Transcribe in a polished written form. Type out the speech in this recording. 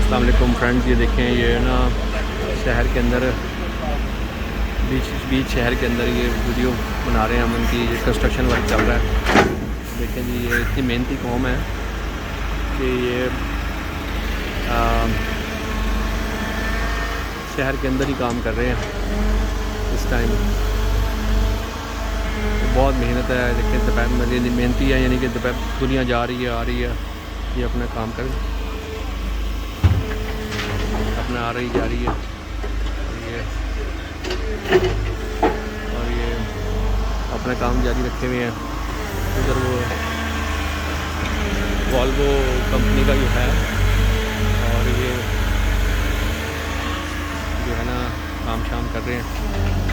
अस्सलाम वालेकुम फ्रेंड्स, ये देखें ये ना शहर के अंदर बीच शहर के अंदर ये वीडियो बना रहे हैं हम। उनकी ये कंस्ट्रक्शन वर्क चल रहा है। देखें जी, ये इतनी मेहनती कौम है कि ये शहर के अंदर ही काम कर रहे हैं इस टाइम। बहुत मेहनत है। देखें दोपहर में ये मेहनती है, यानी कि दोपहर दुनिया जा रही है आ रही है, ये अपना काम करें, अपना आ रही जा रही है। और ये अपना काम जारी रखे हुए हैं। उधर वो वॉल्वो कंपनी का जो है, और ये जो है ना काम शाम कर रहे हैं।